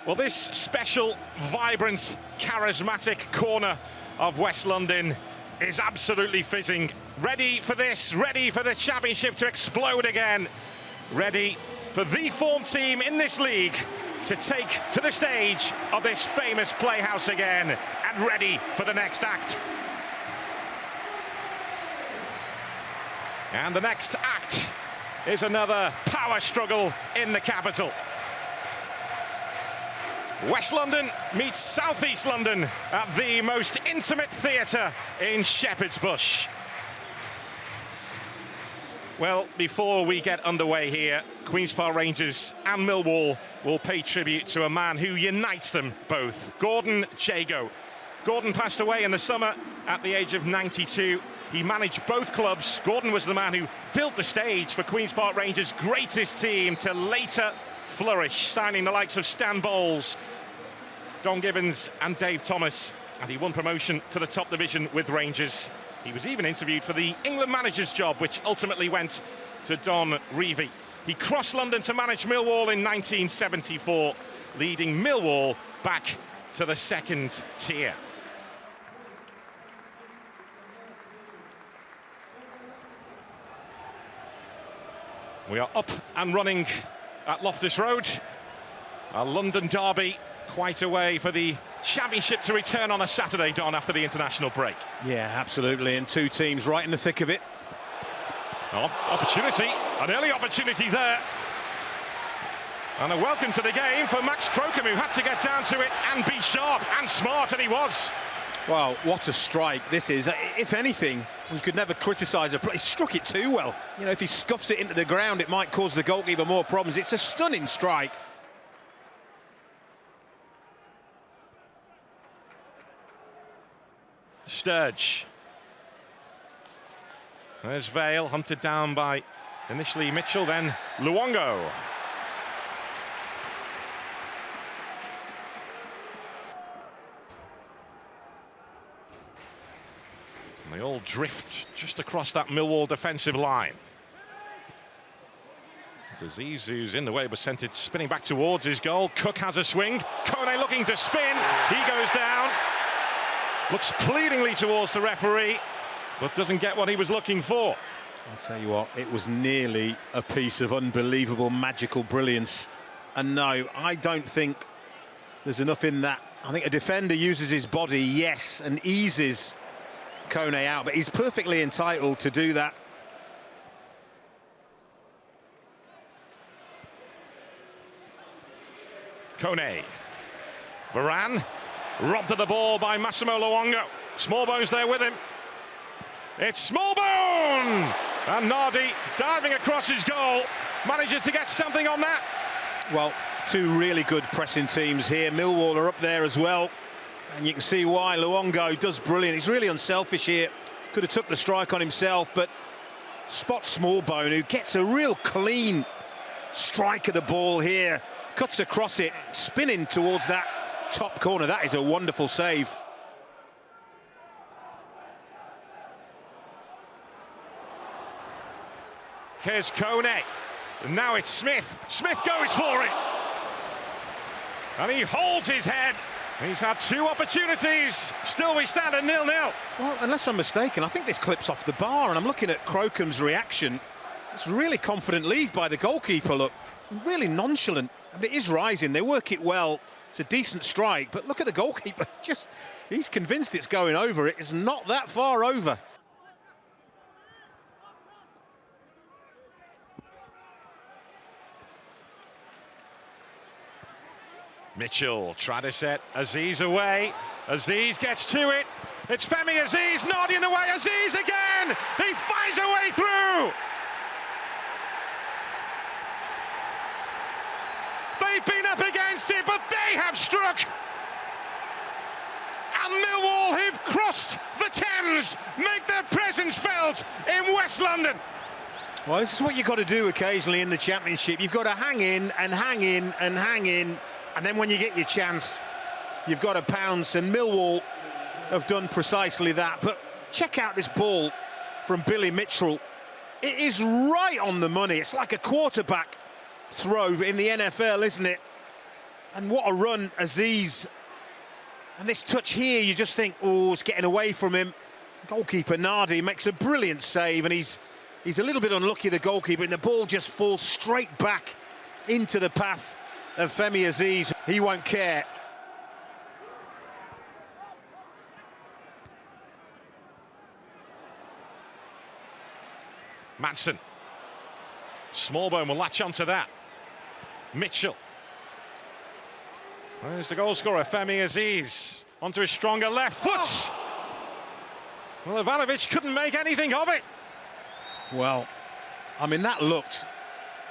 Well, this special, vibrant, charismatic corner of West London is absolutely fizzing. Ready for this, ready for the championship to explode again. Ready for the form team in this league to take to the stage of this famous playhouse again, and ready for the next act. And the next act is another power struggle in the capital. West London meets South East London at the most intimate theatre in Shepherd's Bush. Well, before we get underway here, Queen's Park Rangers and Millwall will pay tribute to a man who unites them both, Gordon Jago. Gordon passed away in the summer at the age of 92. He managed both clubs. Gordon was the man who built the stage for Queen's Park Rangers' greatest team to later flourish, signing the likes of Stan Bowles, Don Gibbons and Dave Thomas, and he won promotion to the top division with Rangers. He was even interviewed for the England manager's job, which ultimately went to Don Revie. He crossed London to manage Millwall in 1974, leading Millwall back to the second tier. We are up and running at Loftus Road. A London derby, quite a way for the championship to return on a Saturday, Don, after the international break. Yeah, absolutely, and two teams right in the thick of it. Oh, opportunity, an early opportunity there. And a welcome to the game for Max Crocombe, who had to get down to it and be sharp and smart, and he was. Well, what a strike this is. If anything, we could never criticise a play. He struck it too well. You know, if he scuffs it into the ground, it might cause the goalkeeper more problems. It's a stunning strike. Sturge. There's Vale, hunted down by initially Mitchell, then Luongo. And they all drift just across that Millwall defensive line. Aziz, who's in the way, but sent it spinning back towards his goal. Cook has a swing. Kone looking to spin. He goes down. Looks pleadingly towards the referee, but doesn't get what he was looking for. I'll tell you what, it was nearly a piece of unbelievable, magical brilliance. And no, I don't think there's enough in that. I think a defender uses his body, yes, and eases Kone out, but he's perfectly entitled to do that. Kone. Varane. Robbed of the ball by Massimo Luongo. Smallbone's there with him. It's Smallbone! And Nardi, diving across his goal, manages to get something on that. Well, two really good pressing teams here. Millwall are up there as well. And you can see why. Luongo does brilliant. He's really unselfish here. Could have took the strike on himself, but spots Smallbone, who gets a real clean strike of the ball here. Cuts across it, spinning towards that top corner. That is a wonderful save. Here's Kone. And now it's Smith. Smith goes for it. And he holds his head. He's had two opportunities. Still we stand at 0-0. Well, unless I'm mistaken, I think this clip's off the bar, and I'm looking at Crocombe's reaction. It's really confident leave by the goalkeeper, look. Really nonchalant. I mean, it is rising. They work it well. It's a decent strike, but look at the goalkeeper. Just, he's convinced it's going over. It is not that far over. Mitchell tried to set Aziz away. Aziz gets to it. It's Femi Aziz, Nardi in the way. Aziz again! He finds a way through! They've been up against it, but they have struck. And Millwall, who've crossed the Thames, make their presence felt in West London. Well, this is what you've got to do occasionally in the Championship. You've got to hang in and hang in and hang in, and then when you get your chance, you've got to pounce, and Millwall have done precisely that. But check out this ball from Billy Mitchell. It is right on the money. It's like a quarterback throw in the NFL, isn't it? And what a run, Aziz. And this touch here, you just think, oh, it's getting away from him. Goalkeeper Nardi makes a brilliant save, and he's a little bit unlucky, the goalkeeper, and the ball just falls straight back into the path of Femi Aziz. He won't care. Madsen. Smallbone will latch onto that. Mitchell. There's the goal scorer, Femi Aziz. Onto his stronger left foot. Well, Ivanovic couldn't make anything of it. Well, I mean, that looked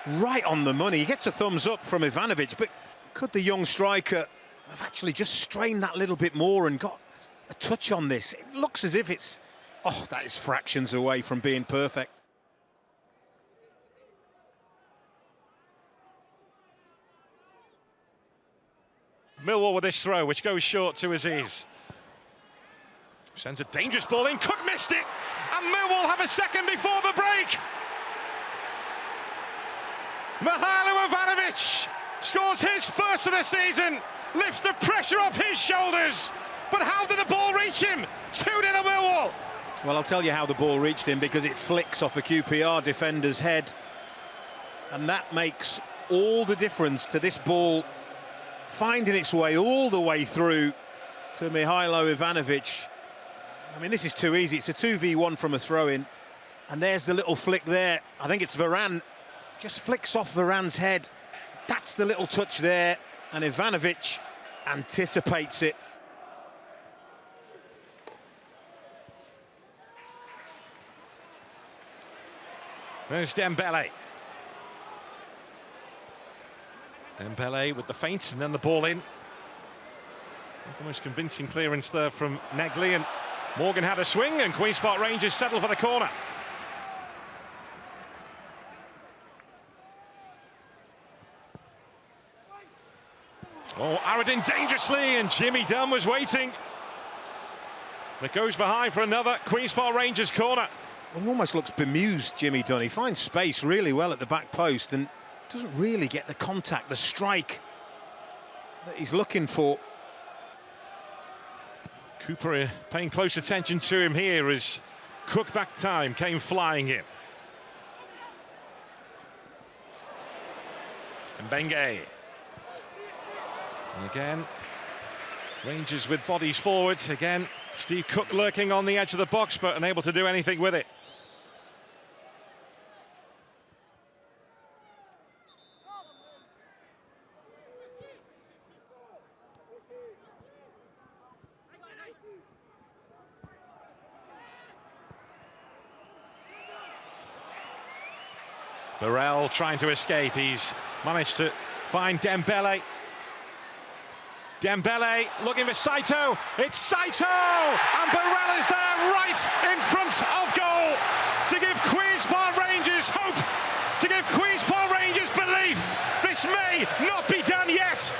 right on the money. He gets a thumbs up from Ivanovic, but could the young striker have actually just strained that little bit more and got a touch on this? It looks as if it's, oh, that is fractions away from being perfect. Millwall with this throw, which goes short to Aziz. Sends a dangerous ball in, Cook missed it, and Millwall have a second before the break. Mihailo Ivanovic scores his first of the season, lifts the pressure off his shoulders, but how did the ball reach him? 2-0 Millwall. Well, I'll tell you how the ball reached him, because it flicks off a QPR defender's head, and that makes all the difference to this ball finding its way all the way through to Mihailo Ivanovic. I mean, this is too easy. It's a 2v1 from a throw-in, and there's the little flick there. I think it's Varane, just flicks off Varane's head. That's the little touch there, and Ivanovic anticipates it. There's Dembele. Dembele with the feint, and then the ball in. Not the most convincing clearance there from Negli, and Morgan had a swing, and Queen's Park Rangers settle for the corner. Oh, Aradin dangerously, and Jimmy Dunn was waiting. It goes behind for another Queen's Park Rangers corner. Well, he almost looks bemused, Jimmy Dunn. He finds space really well at the back post and doesn't really get the contact, the strike that he's looking for. Cooper paying close attention to him here as Cook back time came flying in. And Benge. And again, Rangers with bodies forward. Again, Steve Cook lurking on the edge of the box, but unable to do anything with it. Burrell trying to escape. He's managed to find Dembele. Dembele looking for Saito. It's Saito! And Burrell is there right in front of goal to give Queen's Park Rangers hope, to give Queen's Park Rangers belief. This may not be done yet.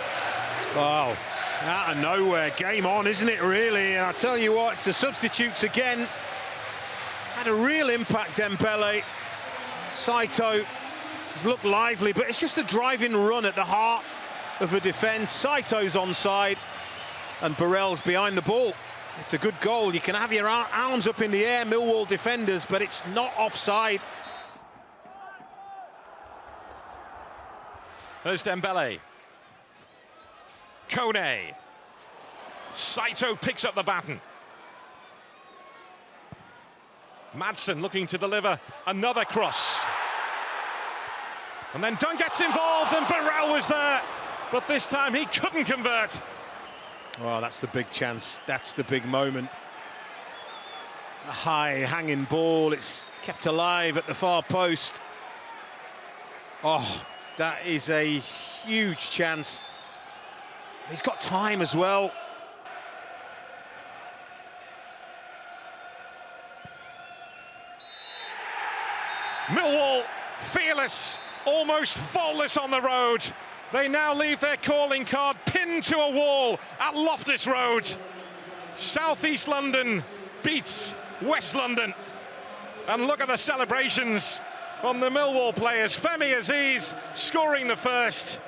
Wow, out of nowhere, game on, isn't it, really? And I tell you what, it's the substitutes again. Had a real impact, Dembele. Saito has looked lively, but it's just a driving run at the heart of a defence. Saito's onside, and Burrell's behind the ball. It's a good goal. You can have your arms up in the air, Millwall defenders, but it's not offside. There's Dembele. Kone. Saito picks up the baton. Madsen looking to deliver another cross. And then Dunn gets involved, and Burrell was there, but this time he couldn't convert. Well, that's the big chance. That's the big moment. A high hanging ball. It's kept alive at the far post. Oh, that is a huge chance. He's got time as well. Millwall fearless, almost faultless on the road. They now leave their calling card pinned to a wall at Loftus Road. South East London beats West London. And look at the celebrations from the Millwall players. Femi Aziz scoring the first.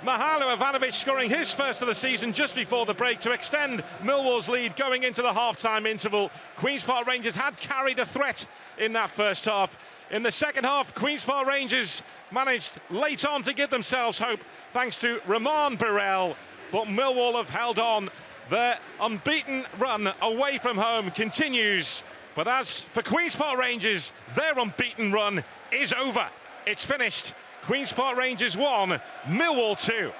Mahalo Ivanovic scoring his first of the season just before the break to extend Millwall's lead going into the half-time interval. Queen's Park Rangers had carried a threat in that first half. In the second half, Queen's Park Rangers managed late on to give themselves hope thanks to Roman Burrell, but Millwall have held on. Their unbeaten run away from home continues. But as for Queen's Park Rangers, their unbeaten run is over. It's finished. Queen's Park Rangers 1, Millwall 2.